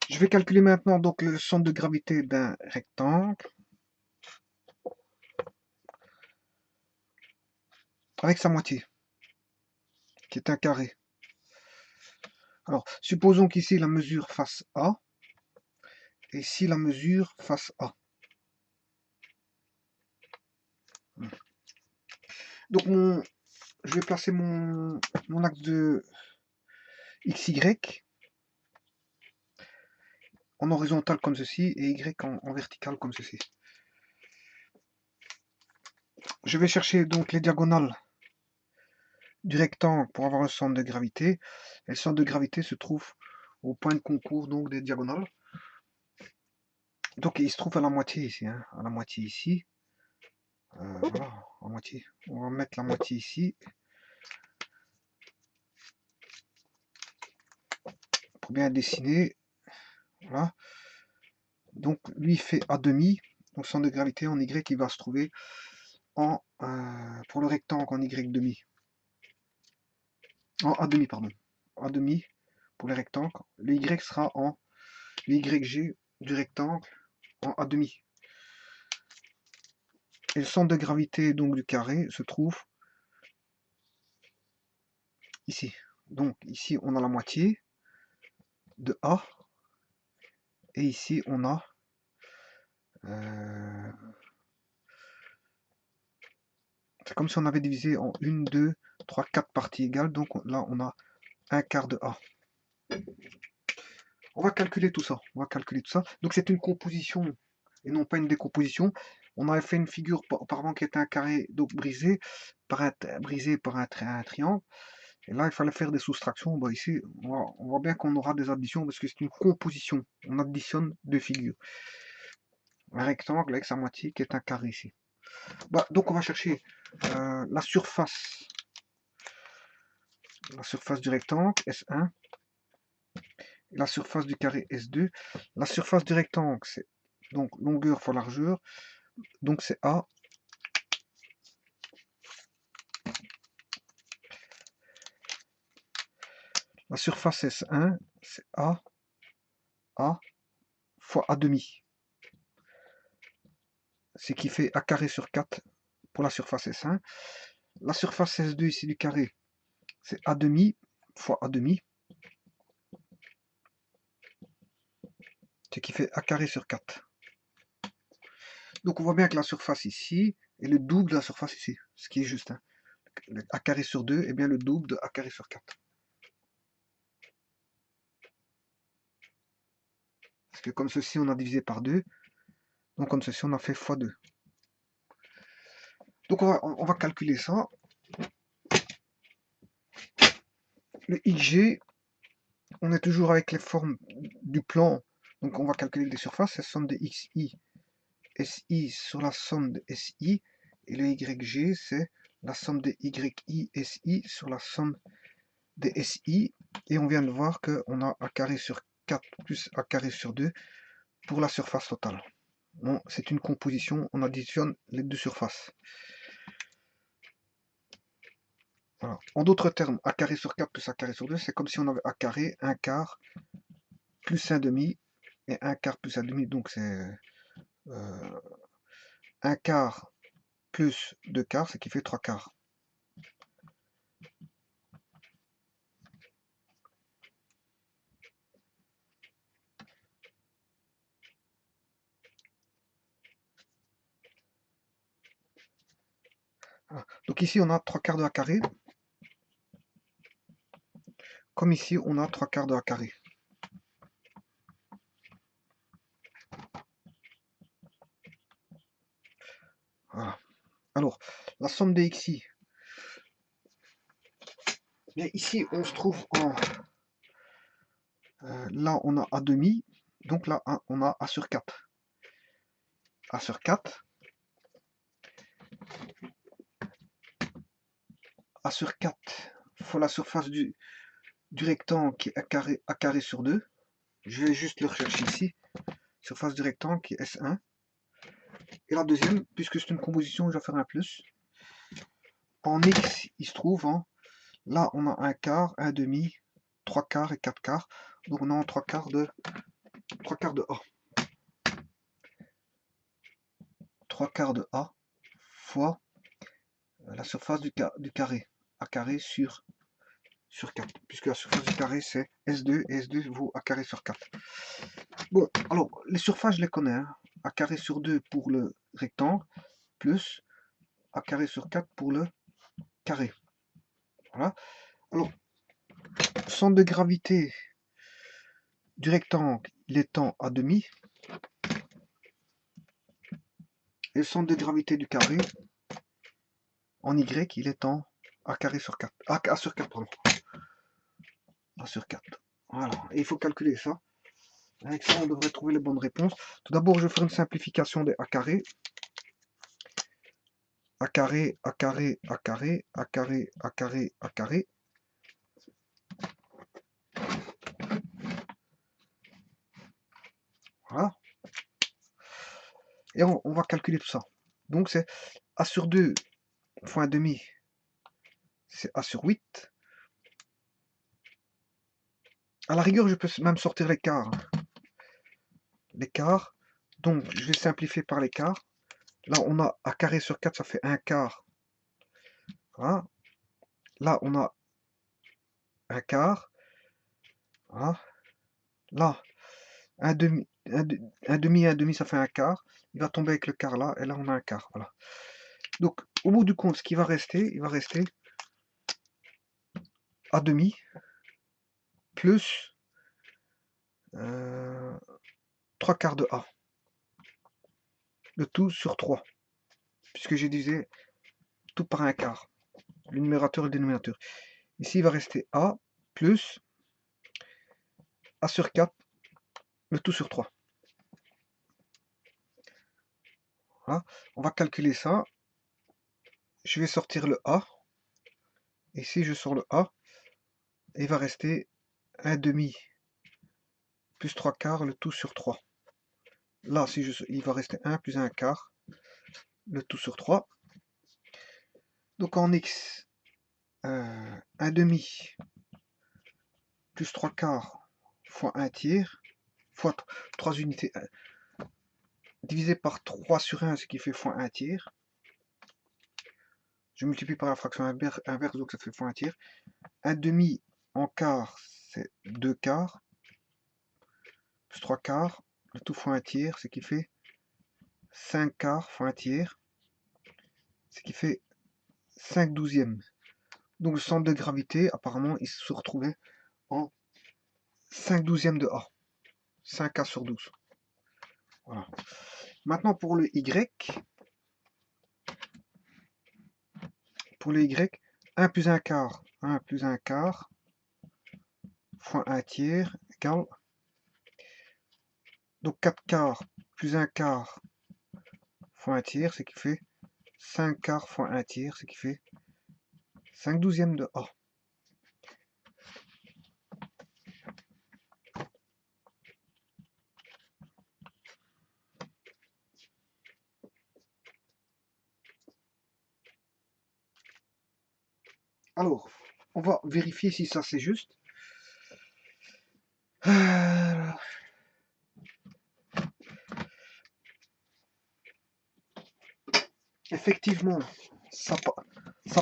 Je vais calculer maintenant donc le centre de gravité d'un rectangle avec sa moitié, qui est un carré. Alors, supposons qu'ici la mesure fasse A, et ici la mesure fasse A. Donc je vais placer mon axe de XY en horizontal comme ceci, et Y en vertical comme ceci. Je vais chercher donc les diagonales du rectangle pour avoir un centre de gravité. Et le centre de gravité se trouve au point de concours donc des diagonales. Donc il se trouve à la moitié ici, hein, à la moitié ici. Voilà, à moitié. On va mettre la moitié ici. Pour bien dessiner. Voilà. Donc lui fait A demi. Donc centre de gravité en Y qui va se trouver en pour le rectangle en Y demi. En A demi, pardon. A demi pour les rectangles. Le Y sera en le YG du rectangle en A demi. Et le centre de gravité donc du carré se trouve ici. Donc ici on a la moitié de A. Et ici on a c'est comme si on avait divisé en 1, 2, 3, 4 parties égales. Donc là on a un quart de A. On va calculer tout ça. On va calculer tout ça. Donc c'est une composition et non pas une décomposition. On avait fait une figure auparavant qui était un carré donc brisé par un triangle. Et là, il fallait faire des soustractions. Bah, ici, on voit bien qu'on aura des additions parce que c'est une composition. On additionne deux figures. Un rectangle avec sa moitié qui est un carré ici. Bah, donc on va chercher la surface du rectangle, S1, et la surface du carré, S2. La surface du rectangle, c'est donc longueur fois largeur, donc c'est A. La surface S1, c'est A fois A demi. Ce qui fait A carré sur 4 pour la surface S1. La surface S2 ici du carré, c'est A demi fois A demi. Ce qui fait A carré sur 4. Donc on voit bien que la surface ici est le double de la surface ici, ce qui est juste. Hein. A carré sur 2 est bien le double de A carré sur 4. Parce que comme ceci, on a divisé par 2. Donc comme ceci, on a fait x 2. Donc on va calculer ça. Le XG, on est toujours avec les formes du plan. Donc on va calculer des surfaces. C'est la somme de XI, SI sur la somme de SI. Et le YG, c'est la somme de YI, SI sur la somme de SI. Et on vient de voir qu'on a A carré sur 4 plus A carré sur 2 pour la surface totale. Bon, c'est une composition, on additionne les deux surfaces. Voilà. En d'autres termes, A carré sur 4 plus A carré sur 2, c'est comme si on avait A carré, 1 quart, plus 1 demi, et 1 quart plus 1 demi, donc c'est 1 quart plus 2 quarts, ce qui fait 3 quarts. Voilà. Donc ici, on a 3 quarts de A carré, comme ici, on a 3 quarts de A carré. Voilà. Alors, la somme des xi. Bien, ici, on se trouve en... là, on a A demi. Donc là, on a A sur 4. A sur 4. A sur 4 fois la surface du rectangle qui est A carré sur 2. Je vais juste le rechercher ici. Surface du rectangle qui est S1. Et la deuxième, puisque c'est une composition, je vais faire un plus. En X, il se trouve en... Là, on a 1 quart, 1 demi, 3 quarts et 4 quarts. Donc on a en 3 quarts de 3 quarts de A. 3 quarts de A fois la surface du carré. A carré sur 4. Puisque la surface du carré c'est S2 et S2 vaut A carré sur 4. Bon, alors les surfaces je les connais. Hein. A carré sur 2 pour le rectangle, plus A carré sur 4 pour le carré. Voilà. Alors, centre de gravité du rectangle, il est en A demi. Et le centre de gravité du carré, en Y, il est en A carré sur 4. A sur 4, pardon. A sur 4. Voilà. Et il faut calculer ça. Avec ça, on devrait trouver les bonnes réponses. Tout d'abord, je vais faire une simplification des A carré. A carré, A carré, A carré, A carré, A carré, A carré. Voilà. Et on va calculer tout ça. Donc, c'est A sur 2 fois 1,5, c'est A sur 8. À la rigueur, je peux même sortir l'écart. L'écart. Donc, je vais simplifier par l'écart. Là, on a A carré sur 4, ça fait 1 quart. Voilà. Là, on a 1 quart. Voilà. Là, 1 demi, 1 demi, ça fait 1 quart. Il va tomber avec le quart là, et là, on a 1 quart. Voilà. Donc, au bout du compte, ce qui va rester, il va rester A demi plus 3 quarts de A. Le tout sur 3. Puisque j'ai divisé tout par 1 quart. Le numérateur et le dénominateur. Ici, il va rester A plus A sur 4, le tout sur 3. Voilà. On va calculer ça. Je vais sortir le A. Ici, je sors le A. Et il va rester 1 demi plus 3 quarts, le tout sur 3. Là, il va rester 1 plus 1 quart, le tout sur 3. Donc en X, 1 demi plus 3 quarts fois 1 tiers, fois 3 unités, divisé par 3 sur 1, ce qui fait fois 1 tiers. Je multiplie par la fraction inverse, donc ça fait fois 1 tiers. 1 demi en quart, c'est 2 quarts, plus 3 quarts, le tout fois 1 tiers, ce qui fait 5 quarts fois 1 tiers, ce qui fait 5 douzièmes. Donc le centre de gravité, apparemment, il se retrouvait en 5 douzièmes de A. 5A sur 12. Voilà. Maintenant pour le Y. Pour le Y, 1 plus 1 quart. 1 plus 1 quart fois 1 tiers égale. Donc 4 quarts plus 1 quart fois 1 tiers, ce qui fait 5 quarts fois 1 tiers, ce qui fait 5 douzièmes de A. Alors, on va vérifier si ça c'est juste. Effectivement, ça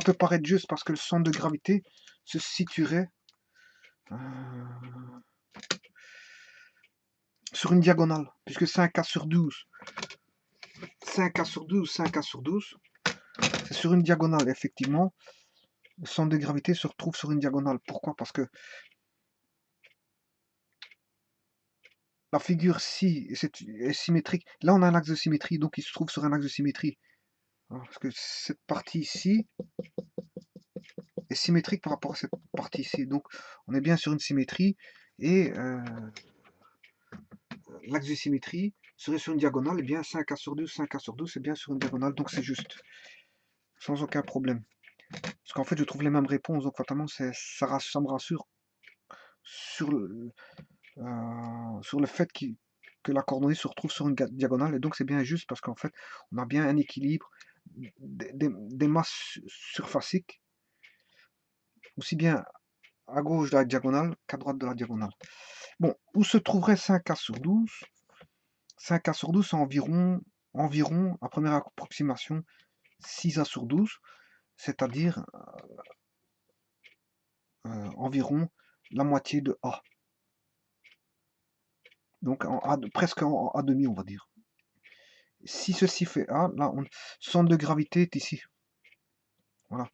peut paraître juste parce que le centre de gravité se situerait sur une diagonale, puisque 5A sur 12, 5A sur 12, 5A sur 12, c'est sur une diagonale, effectivement. Le centre de gravité se retrouve sur une diagonale. Pourquoi? Parce que la figure ci est symétrique. Là, on a un axe de symétrie, donc il se trouve sur un axe de symétrie. Parce que cette partie ici est symétrique par rapport à cette partie ici. Donc, on est bien sur une symétrie. Et l'axe de symétrie serait sur une diagonale. Et bien, 5A sur 12, 5A sur 12, c'est bien sur une diagonale. Donc, c'est juste. Sans aucun problème. Parce qu'en fait, je trouve les mêmes réponses. Donc, fatalement, ça me rassure sur le fait que la coordonnée se retrouve sur une diagonale, et donc c'est bien juste parce qu'en fait on a bien un équilibre des masses surfaciques, aussi bien à gauche de la diagonale qu'à droite de la diagonale. Bon, où se trouverait 5K sur 12? 5K sur 12, c'est environ, à première approximation, 6A sur 12, c'est-à-dire environ la moitié de A. Donc presque en A demi, on va dire. Si ceci fait A, là, centre de gravité est ici. Voilà.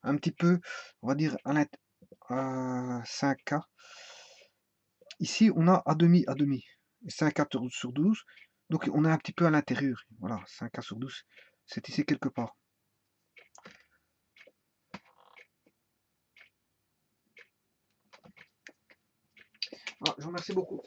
Un petit peu, on va dire, à 5K. Ici, on a A demi, A demi. 5K sur 12. Donc, on est un petit peu à l'intérieur. Voilà, 5K sur 12. C'est ici quelque part. Ah, je vous remercie beaucoup.